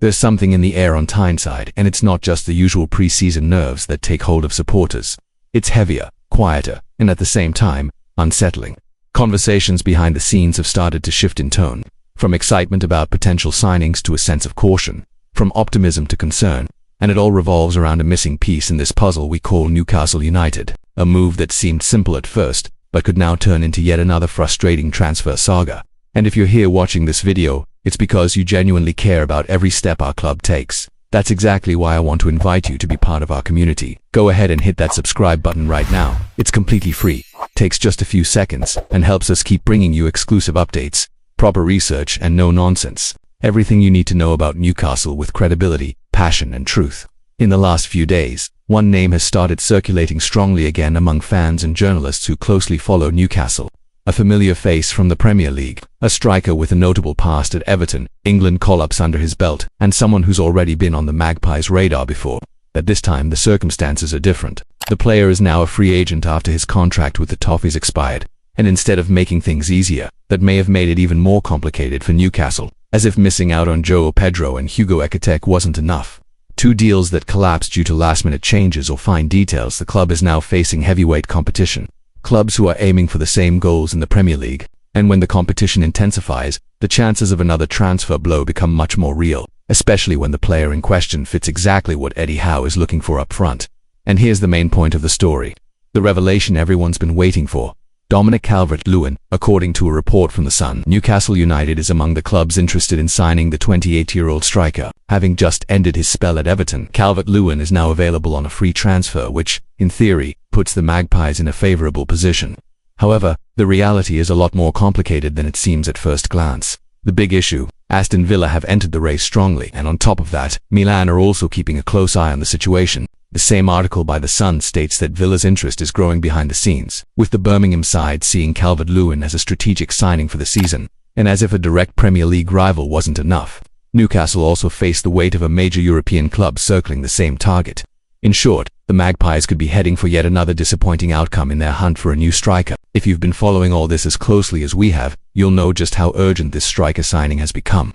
There's something in the air on Tyneside, and it's not just the usual pre-season nerves that take hold of supporters. It's heavier, quieter, and at the same time, unsettling. Conversations behind the scenes have started to shift in tone, from excitement about potential signings to a sense of caution, from optimism to concern, and it all revolves around a missing piece in this puzzle we call Newcastle United, a move that seemed simple at first, but could now turn into yet another frustrating transfer saga. And if you're here watching this video, it's because you genuinely care about every step our club takes. That's exactly why I want to invite you to be part of our community. Go ahead and hit that subscribe button right now. It's completely free, takes just a few seconds, and helps us keep bringing you exclusive updates, proper research, and no nonsense. Everything you need to know about Newcastle with credibility, passion, and truth. In the last few days, one name has started circulating strongly again among fans and journalists who closely follow Newcastle. A familiar face from the Premier League, a striker with a notable past at Everton, England call-ups under his belt, and someone who's already been on the Magpies' radar before. But this time the circumstances are different. The player is now a free agent after his contract with the Toffees expired, and instead of making things easier, that may have made it even more complicated for Newcastle, as if missing out on João Pedro and Hugo Ekitike wasn't enough. Two deals that collapsed due to last-minute changes or fine details. The club is now facing heavyweight competition. Clubs who are aiming for the same goals in the Premier League, and when the competition intensifies, the chances of another transfer blow become much more real, especially when the player in question fits exactly what Eddie Howe is looking for up front. And here's the main point of the story. The revelation everyone's been waiting for. Dominic Calvert-Lewin, according to a report from The Sun, Newcastle United is among the clubs interested in signing the 28-year-old striker. Having just ended his spell at Everton, Calvert-Lewin is now available on a free transfer which, in theory, puts the Magpies in a favourable position. However, the reality is a lot more complicated than it seems at first glance. The big issue: Aston Villa have entered the race strongly, and on top of that, Milan are also keeping a close eye on the situation. The same article by The Sun states that Villa's interest is growing behind the scenes, with the Birmingham side seeing Calvert-Lewin as a strategic signing for the season. And as if a direct Premier League rival wasn't enough, Newcastle also faced the weight of a major European club circling the same target. In short, the Magpies could be heading for yet another disappointing outcome in their hunt for a new striker. If you've been following all this as closely as we have, you'll know just how urgent this striker signing has become.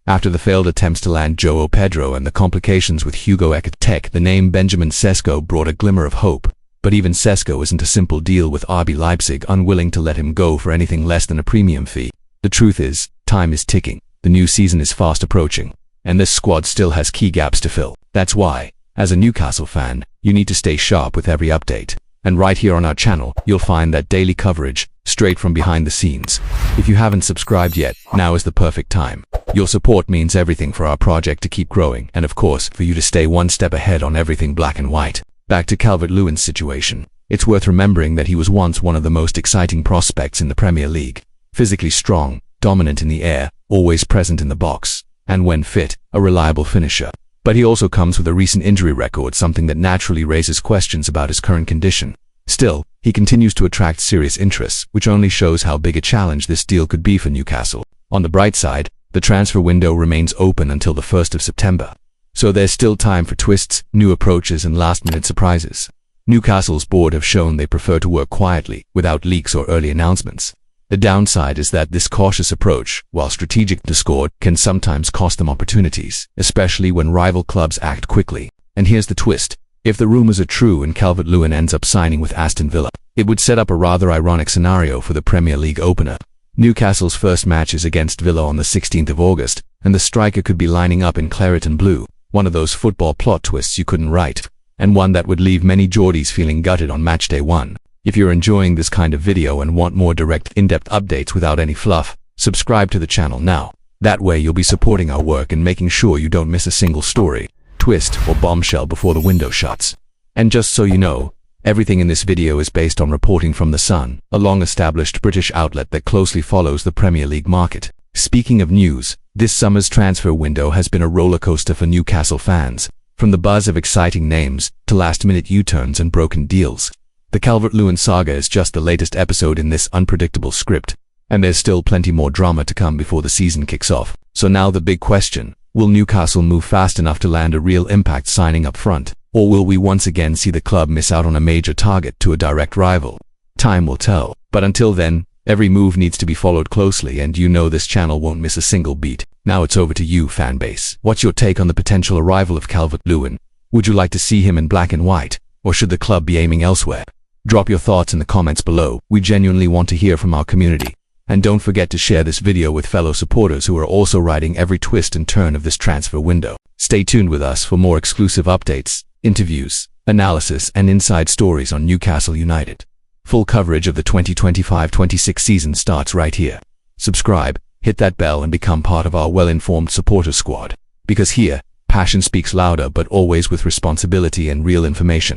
After the failed attempts to land João Pedro and the complications with Hugo Ekitike, the name Benjamin Sesko brought a glimmer of hope. But even Sesko isn't a simple deal, with RB Leipzig unwilling to let him go for anything less than a premium fee. The truth is, time is ticking, the new season is fast approaching, and this squad still has key gaps to fill. That's why, as a Newcastle fan, you need to stay sharp with every update. And right here on our channel, you'll find that daily coverage, straight from behind the scenes. If you haven't subscribed yet, now is the perfect time. Your support means everything for our project to keep growing, and of course, for you to stay one step ahead on everything black and white. Back to Calvert-Lewin's situation. It's worth remembering that he was once one of the most exciting prospects in the Premier League. Physically strong, dominant in the air, always present in the box, and when fit, a reliable finisher. But he also comes with a recent injury record, something that naturally raises questions about his current condition. Still, he continues to attract serious interest, which only shows how big a challenge this deal could be for Newcastle. On the bright side, the transfer window remains open until the 1st of September. So there's still time for twists, new approaches, and last-minute surprises. Newcastle's board have shown they prefer to work quietly, without leaks or early announcements. The downside is that this cautious approach, while strategic discord, can sometimes cost them opportunities, especially when rival clubs act quickly. And here's the twist. If the rumours are true and Calvert-Lewin ends up signing with Aston Villa, it would set up a rather ironic scenario for the Premier League opener. Newcastle's first match is against Villa on the 16th of August, and the striker could be lining up in claret and blue, one of those football plot twists you couldn't write, and one that would leave many Geordies feeling gutted on matchday 1. If you're enjoying this kind of video and want more direct, in-depth updates without any fluff, subscribe to the channel now. That way you'll be supporting our work and making sure you don't miss a single story, twist, or bombshell before the window shuts. And just so you know, everything in this video is based on reporting from The Sun, a long-established British outlet that closely follows the Premier League market. Speaking of news, this summer's transfer window has been a rollercoaster for Newcastle fans, from the buzz of exciting names to last-minute U-turns and broken deals. The Calvert-Lewin saga is just the latest episode in this unpredictable script, and there's still plenty more drama to come before the season kicks off. So now the big question: will Newcastle move fast enough to land a real impact signing up front, or will we once again see the club miss out on a major target to a direct rival? Time will tell, but until then, every move needs to be followed closely, and you know this channel won't miss a single beat. Now it's over to you, fan base. What's your take on the potential arrival of Calvert-Lewin? Would you like to see him in black and white, or should the club be aiming elsewhere? Drop your thoughts in the comments below. We genuinely want to hear from our community. And don't forget to share this video with fellow supporters who are also riding every twist and turn of this transfer window. Stay tuned with us for more exclusive updates, interviews, analysis and inside stories on Newcastle United. Full coverage of the 2025-26 season starts right here. Subscribe, hit that bell and become part of our well-informed supporter squad. Because here, passion speaks louder but always with responsibility and real information.